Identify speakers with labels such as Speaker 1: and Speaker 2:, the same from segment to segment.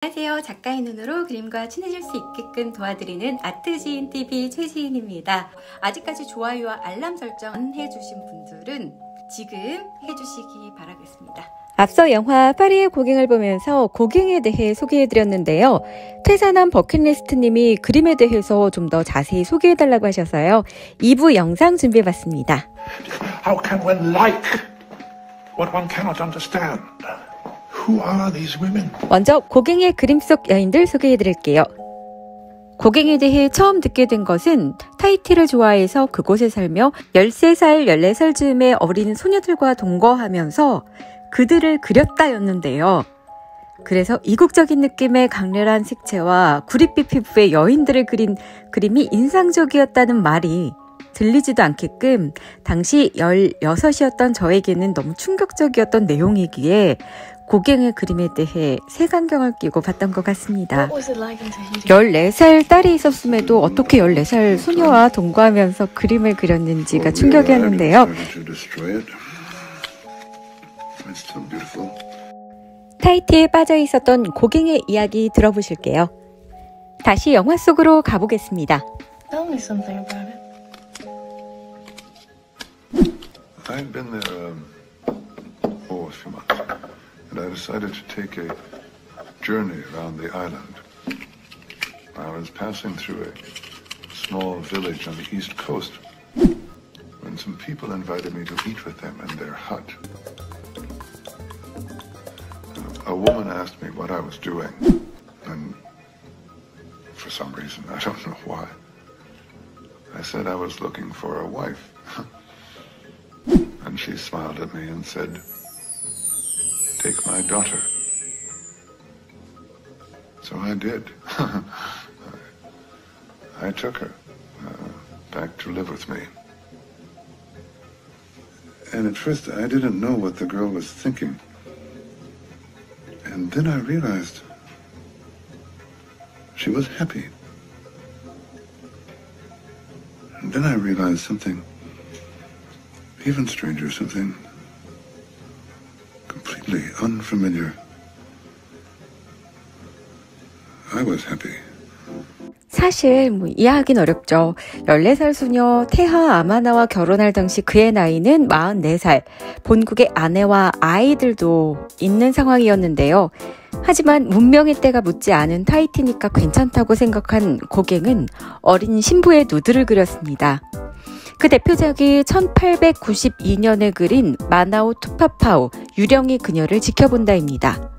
Speaker 1: 안녕하세요. 작가의 눈으로 그림과 친해질 수 있게끔 도와드리는 아트지인TV 최지인입니다. 아직까지 좋아요와 알람 설정 안 해주신 분들은 지금 해주시기 바라겠습니다.
Speaker 2: 앞서 영화 파리의 고갱을 보면서 고갱에 대해 소개해드렸는데요. 퇴산한 버킷리스트님이 그림에 대해서 좀 더 자세히 소개해달라고 하셔서요. 2부 영상 준비해봤습니다.
Speaker 3: How can one like what one cannot understand? Who are these women?
Speaker 2: 먼저 고갱의 그림 속 여인들 소개해드릴게요. 고갱에 대해 처음 듣게 된 것은 타히티를 좋아해서 그곳에 살며 13살, 14살 즈음의 어린 소녀들과 동거하면서 그들을 그렸다였는데요. 그래서 이국적인 느낌의 강렬한 색채와 구릿빛 피부의 여인들을 그린 그림이 인상적이었다는 말이 들리지도 않게끔 당시 16이었던 저에게는 너무 충격적이었던 내용이기에 고갱의 그림에 대해 색안경을 끼고 봤던 것 같습니다. 14살 딸이 있었음에도 어떻게 14살 소녀와 동거하면서 그림을 그렸는지가 충격이었는데요. 타히티에 빠져 있었던 고갱의 이야기 들어보실게요. 다시 영화 속으로 가보겠습니다.
Speaker 4: Tell me something about it.
Speaker 3: I'd been there a few months, and I decided to take a journey around the island. I was passing through a small village on the east coast when some people invited me to eat with them in their hut. A woman asked me what I was doing, and for some reason, I don't know why, I said I was looking for a wife. And she smiled at me and said, "Take my daughter." So I did. I took her back to live with me. And at first I didn't know what the girl was thinking. And then I realized she was happy. And then I realized something even stranger, something completely unfamiliar. I was happy.
Speaker 2: 사실 이해하긴 어렵죠. 14살 소녀 테하 아마나와 결혼할 당시 그의 나이는 44살, 본국의 아내와 아이들도 있는 상황이었는데요. 하지만 문명의 때가 묻지 않은 타히티니까 괜찮다고 생각한 고갱은 어린 신부의 누드를 그렸습니다. 그 대표작이 1892년에 그린 마나오 투파파오, 유령이 그녀를 지켜본다입니다.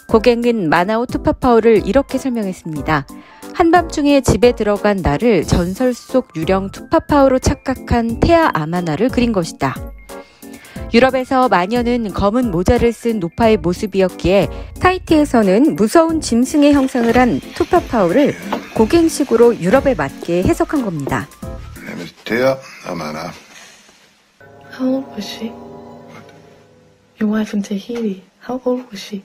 Speaker 2: 고갱은 마나오 투파파오를 이렇게 설명했습니다. 한밤중에 집에 들어간 나를 전설 속 유령 투파파오로 착각한 테아 아마나를 그린 것이다. 유럽에서 마녀는 검은 모자를 쓴 노파의 모습이었기에 타히티에서는 무서운 짐승의 형상을 한 투파파오를 고갱식으로 유럽에 맞게 해석한 겁니다.
Speaker 3: My name is Tea Amana.
Speaker 4: How old was she?
Speaker 3: What?
Speaker 4: Your wife in Tahiti. How old was she?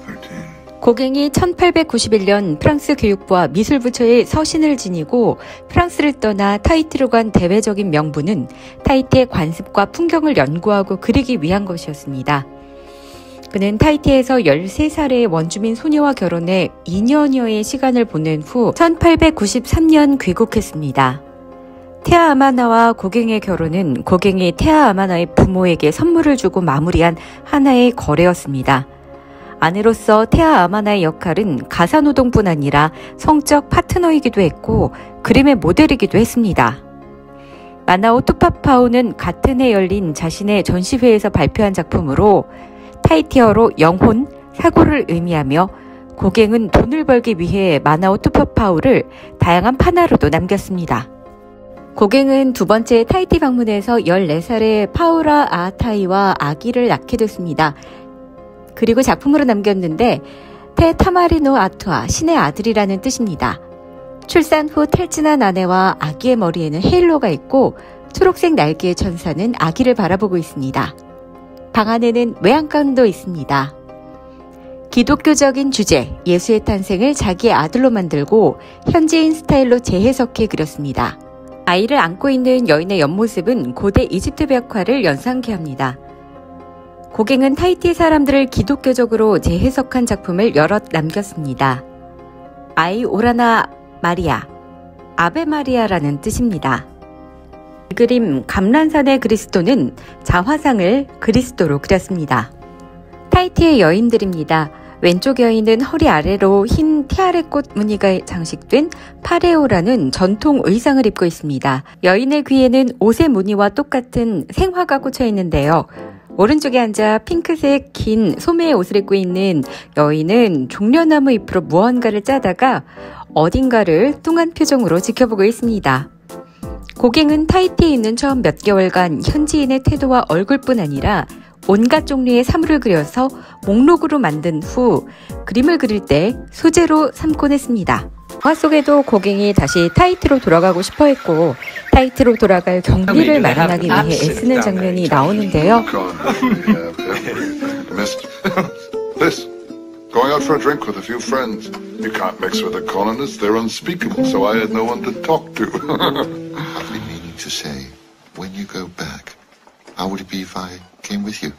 Speaker 3: 13.
Speaker 2: 고갱이 1891년 프랑스 교육부와 미술부처의 서신을 지니고 프랑스를 떠나 타히티로 간 대외적인 명분은 타히티의 관습과 풍경을 연구하고 그리기 위한 것이었습니다. 그는 타히티에서 13살의 원주민 소녀와 결혼해 2년여의 시간을 보낸 후 1893년 귀국했습니다. 테아 아마나와 고갱의 결혼은 고갱이 테아 아마나의 부모에게 선물을 주고 마무리한 하나의 거래였습니다. 아내로서 테아 아마나의 역할은 가사노동뿐 아니라 성적 파트너이기도 했고 그림의 모델이기도 했습니다. 마나오 투파파오는 같은 해 열린 자신의 전시회에서 발표한 작품으로 타히티어로 영혼, 사고를 의미하며 고갱은 돈을 벌기 위해 마나오 투파파오를 다양한 판화로도 남겼습니다. 고갱은 두 번째 타히티 방문에서 14살의 파우라 아타이와 아기를 낳게 됐습니다. 그리고 작품으로 남겼는데 테 타마리노 아투아, 신의 아들이라는 뜻입니다. 출산 후 탈진한 아내와 아기의 머리에는 헤일로가 있고 초록색 날개의 천사는 아기를 바라보고 있습니다. 방 안에는 외양간도 있습니다. 기독교적인 주제, 예수의 탄생을 자기의 아들로 만들고 현지인 스타일로 재해석해 그렸습니다. 아이를 안고 있는 여인의 옆모습은 고대 이집트 벽화를 연상케 합니다. 고갱은 타히티 사람들을 기독교적으로 재해석한 작품을 여럿 남겼습니다. 아이 오라나 마리아, 아베 마리아라는 뜻입니다. 이 그림 감람산의 그리스도는 자화상을 그리스도로 그렸습니다. 타히티의 여인들입니다. 왼쪽 여인은 허리 아래로 흰 티아레꽃 무늬가 장식된 파레오라는 전통 의상을 입고 있습니다. 여인의 귀에는 옷의 무늬와 똑같은 생화가 꽂혀 있는데요. 오른쪽에 앉아 핑크색 긴 소매의 옷을 입고 있는 여인은 종려나무 잎으로 무언가를 짜다가 어딘가를 뚱한 표정으로 지켜보고 있습니다. 고갱은 타히티에 있는 처음 몇 개월간 현지인의 태도와 얼굴뿐 아니라 온갖 종류의 사물을 그려서 목록으로 만든 후 그림을 그릴 때 소재로 삼곤 했습니다. 영화 속에도 고갱이 다시 타히티로 돌아가고 싶어 했고 타히티로 돌아갈 경비를 마련하기 위해 애쓰는 장면이 나오는데요.
Speaker 3: Going out for a drink with a few friends. You can't mix with the colonists, they're unspeakable, so I had no one to talk to.
Speaker 5: I've been meaning to say, when you go back, how would it be if I came with you?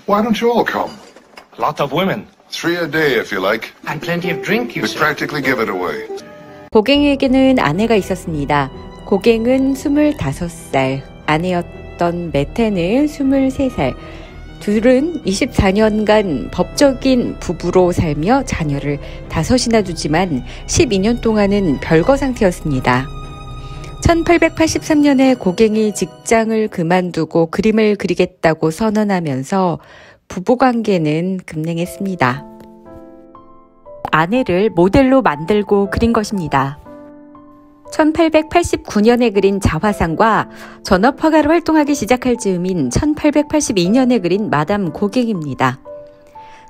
Speaker 3: Why don't you all come?
Speaker 6: Lot of women.
Speaker 3: 3 a day if you like.
Speaker 6: And plenty of drink, you
Speaker 3: We
Speaker 6: say.
Speaker 3: practically give it away.
Speaker 2: 고갱에게는 아내가 있었습니다. 고갱은 25살, 아내였던 메테는 23살. 둘은 24년간 법적인 부부로 살며 자녀를 5이나 두지만 12년 동안은 별거 상태였습니다. 1883년에 고갱이 직장을 그만두고 그림을 그리겠다고 선언하면서 부부관계는 급냉했습니다. 아내를 모델로 만들고 그린 것입니다. 1889년에 그린 자화상과 전업화가로 활동하기 시작할 즈음인 1882년에 그린 마담 고갱입니다.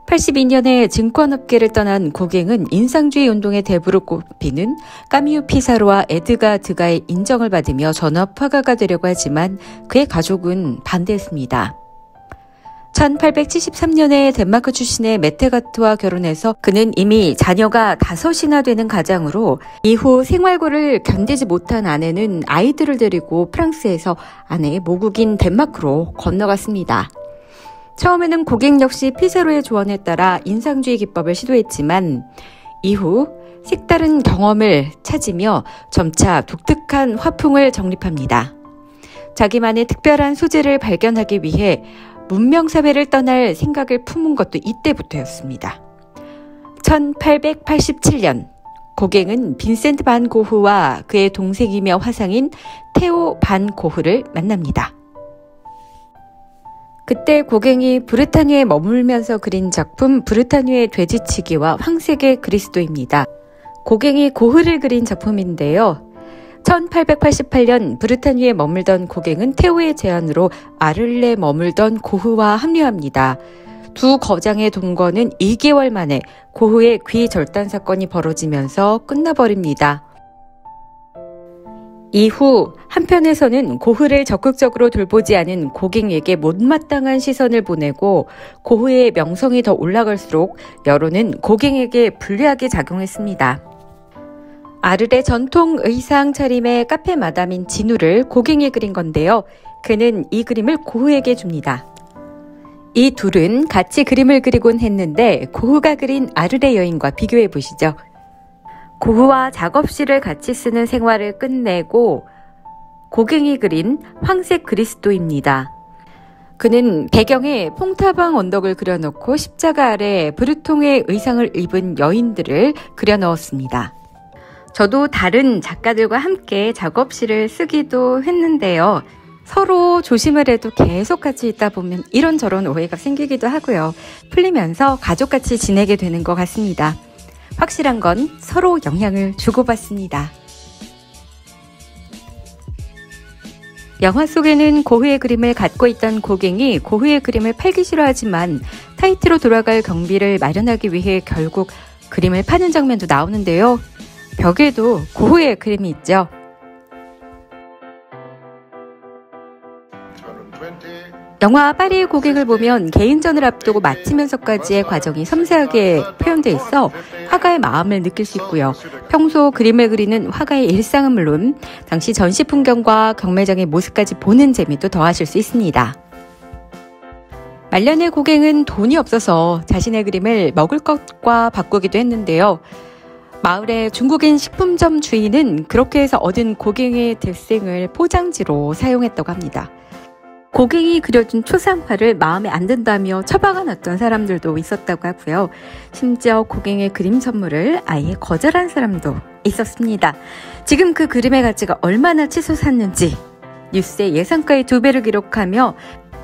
Speaker 2: 82년에 증권업계를 떠난 고갱은 인상주의 운동의 대부로 꼽히는 까뮤 피사로와 에드가 드가의 인정을 받으며 전업화가가 되려고 하지만 그의 가족은 반대했습니다. 1873년에 덴마크 출신의 메테가트와 결혼해서 그는 이미 자녀가 5이나 되는 가장으로 이후 생활고를 견디지 못한 아내는 아이들을 데리고 프랑스에서 아내의 모국인 덴마크로 건너갔습니다. 처음에는 고갱 역시 피사로의 조언에 따라 인상주의 기법을 시도했지만 이후 색다른 경험을 찾으며 점차 독특한 화풍을 정립합니다. 자기만의 특별한 소재를 발견하기 위해 문명사회를 떠날 생각을 품은 것도 이때부터였습니다. 1887년 고갱은 빈센트 반 고흐와 그의 동생이며 화상인 테오 반 고흐를 만납니다. 그때 고갱이 브르타뉴에 머물면서 그린 작품 브르타뉴의 돼지치기와 황색의 그리스도입니다. 고갱이 고흐를 그린 작품인데요. 1888년 브르타뉴에 머물던 고갱은 테오의 제안으로 아를레 머물던 고흐와 합류합니다. 두 거장의 동거는 2개월 만에 고흐의 귀 절단 사건이 벌어지면서 끝나버립니다. 이후 한편에서는 고흐를 적극적으로 돌보지 않은 고갱에게 못마땅한 시선을 보내고 고흐의 명성이 더 올라갈수록 여론은 고갱에게 불리하게 작용했습니다. 아르레 전통 의상 차림의 카페 마담인 진우를 고갱이 그린 건데요. 그는 이 그림을 고흐에게 줍니다. 이 둘은 같이 그림을 그리곤 했는데 고흐가 그린 아르레 여인과 비교해 보시죠. 고흐와 작업실을 같이 쓰는 생활을 끝내고 고갱이 그린 황색 그리스도입니다. 그는 배경에 퐁타방 언덕을 그려놓고 십자가 아래 브르통의 의상을 입은 여인들을 그려넣었습니다. 저도 다른 작가들과 함께 작업실을 쓰기도 했는데요. 서로 조심을 해도 계속 같이 있다 보면 이런저런 오해가 생기기도 하고요. 풀리면서 가족같이 지내게 되는 것 같습니다. 확실한 건 서로 영향을 주고받습니다. 영화 속에는 고흐의 그림을 갖고 있던 고갱이 고흐의 그림을 팔기 싫어하지만 타히티로 돌아갈 경비를 마련하기 위해 결국 그림을 파는 장면도 나오는데요. 벽에도 고흐의 그림이 있죠. 영화 파리의 고갱을 보면 개인전을 앞두고 마치면서까지의 과정이 섬세하게 표현돼 있어 화가의 마음을 느낄 수 있고요. 평소 그림을 그리는 화가의 일상은 물론 당시 전시 풍경과 경매장의 모습까지 보는 재미도 더하실 수 있습니다. 말년의 고갱은 돈이 없어서 자신의 그림을 먹을 것과 바꾸기도 했는데요. 마을의 중국인 식품점 주인은 그렇게 해서 얻은 고갱의 들생을 포장지로 사용했다고 합니다. 고갱이 그려준 초상화를 마음에 안 든다며 처박아 놨던 사람들도 있었다고 하고요. 심지어 고갱의 그림 선물을 아예 거절한 사람도 있었습니다. 지금 그 그림의 가치가 얼마나 치솟았는지 뉴스에 예상가의 2배를 기록하며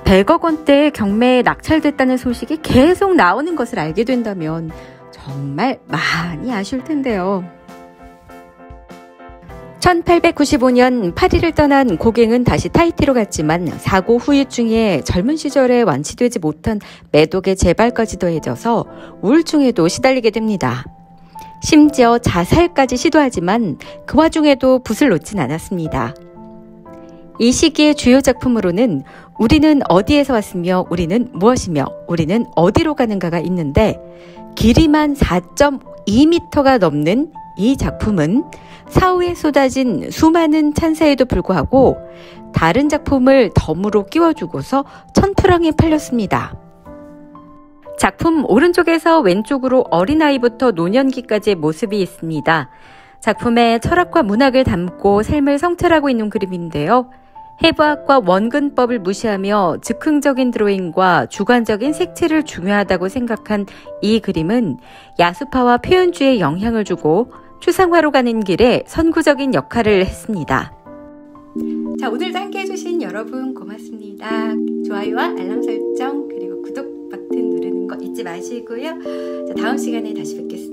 Speaker 2: 100억 원대의 경매에 낙찰됐다는 소식이 계속 나오는 것을 알게 된다면 정말 많이 아쉬울 텐데요. 1895년 파리를 떠난 고갱은 다시 타히티로 갔지만 사고 후유증에 젊은 시절에 완치되지 못한 매독의 재발까지 더해져서 우울증에도 시달리게 됩니다. 심지어 자살까지 시도하지만 그 와중에도 붓을 놓진 않았습니다. 이 시기의 주요 작품으로는 우리는 어디에서 왔으며 우리는 무엇이며 우리는 어디로 가는가가 있는데 길이만 4.2m가 넘는 이 작품은 사후에 쏟아진 수많은 찬사에도 불구하고 다른 작품을 덤으로 끼워주고서 1000프랑에 팔렸습니다. 작품 오른쪽에서 왼쪽으로 어린아이부터 노년기까지의 모습이 있습니다. 작품에 철학과 문학을 담고 삶을 성찰하고 있는 그림인데요. 해부학과 원근법을 무시하며 즉흥적인 드로잉과 주관적인 색채를 중요하다고 생각한 이 그림은 야수파와 표현주의에 영향을 주고 추상화로 가는 길에 선구적인 역할을 했습니다.
Speaker 1: 자, 오늘도 함께 해주신 여러분 고맙습니다. 좋아요와 알람 설정 그리고 구독 버튼 누르는 거 잊지 마시고요. 자, 다음 시간에 다시 뵙겠습니다.